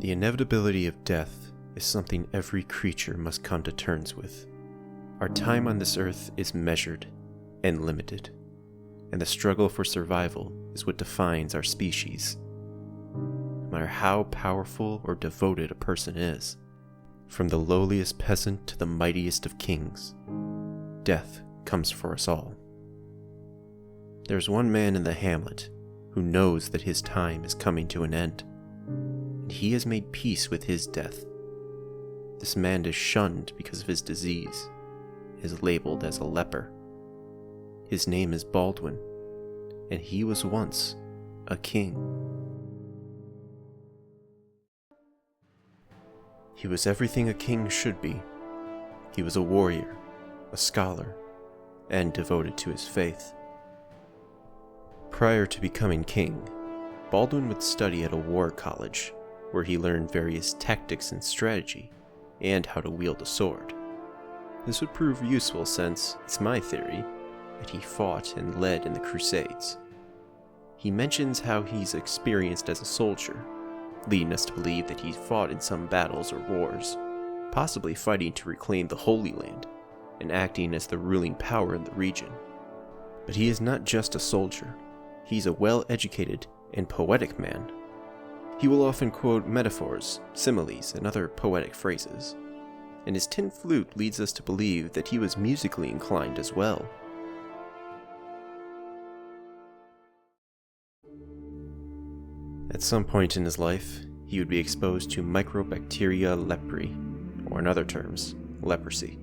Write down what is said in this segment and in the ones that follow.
The inevitability of death is something every creature must come to terms with. Our time on this earth is measured and limited, and the struggle for survival is what defines our species. No matter how powerful or devoted a person is, from the lowliest peasant to the mightiest of kings, death comes for us all. There's one man in the hamlet who knows that his time is coming to an end, and he has made peace with his death. This man is shunned because of his disease, is labeled as a leper. His name is Baldwin, and he was once a king. He was everything a king should be. He was a warrior, a scholar, and devoted to his faith. Prior to becoming king, Baldwin would study at a war college, where he learned various tactics and strategy, and how to wield a sword. This would prove useful since, it's my theory, that he fought and led in the Crusades. He mentions how he's experienced as a soldier, leading us to believe that he fought in some battles or wars, possibly fighting to reclaim the Holy Land, and acting as the ruling power in the region. But he is not just a soldier. He's a well-educated and poetic man. He will often quote metaphors, similes, and other poetic phrases, and his tin flute leads us to believe that he was musically inclined as well. At some point in his life, he would be exposed to Microbacteria lepri, or in other terms, leprosy,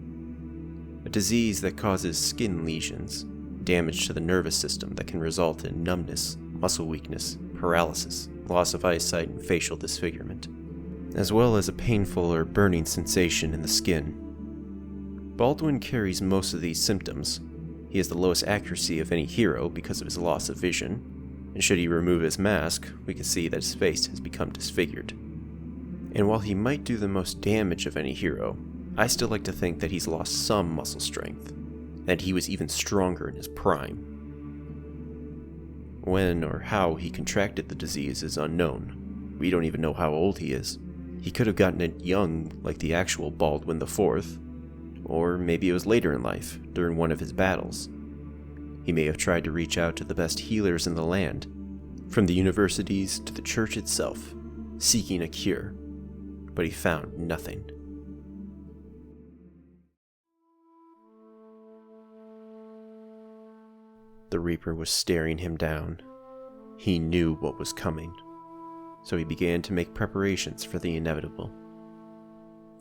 a disease that causes skin lesions, damage to the nervous system that can result in numbness, muscle weakness, paralysis, loss of eyesight, and facial disfigurement, as well as a painful or burning sensation in the skin. Baldwin carries most of these symptoms. He has the lowest accuracy of any hero because of his loss of vision, and should he remove his mask, we can see that his face has become disfigured. And while he might do the most damage of any hero, I still like to think that he's lost some muscle strength, and he was even stronger in his prime. When or how he contracted the disease is unknown. We don't even know how old he is. He could have gotten it young, like the actual Baldwin IV, or maybe it was later in life, during one of his battles. He may have tried to reach out to the best healers in the land, from the universities to the church itself, seeking a cure, but he found nothing. The Reaper was staring him down. He knew what was coming, so he began to make preparations for the inevitable.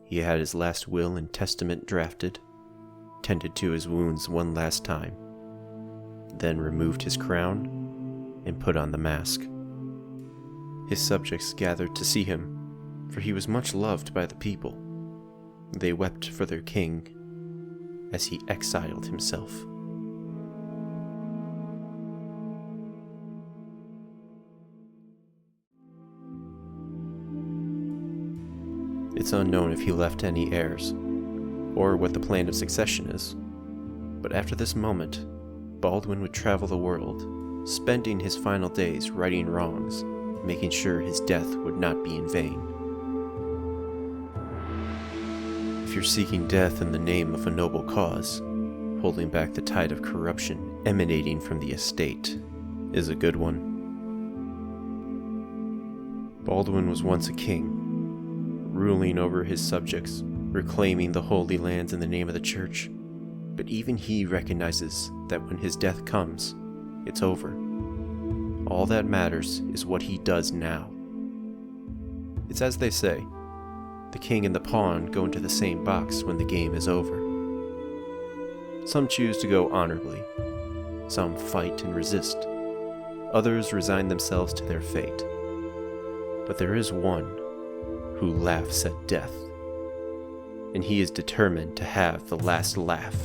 He had his last will and testament drafted, tended to his wounds one last time, then removed his crown and put on the mask. His subjects gathered to see him, for he was much loved by the people. They wept for their king as he exiled himself. It's unknown if he left any heirs, or what the plan of succession is, but after this moment, Baldwin would travel the world, spending his final days righting wrongs, making sure his death would not be in vain. If you're seeking death in the name of a noble cause, holding back the tide of corruption emanating from the estate is a good one. Baldwin was once a king, ruling over his subjects, reclaiming the Holy Lands in the name of the Church. But even he recognizes that when his death comes, it's over. All that matters is what he does now. It's as they say, the king and the pawn go into the same box when the game is over. Some choose to go honorably, some fight and resist, others resign themselves to their fate. But there is one who laughs at death, and he is determined to have the last laugh.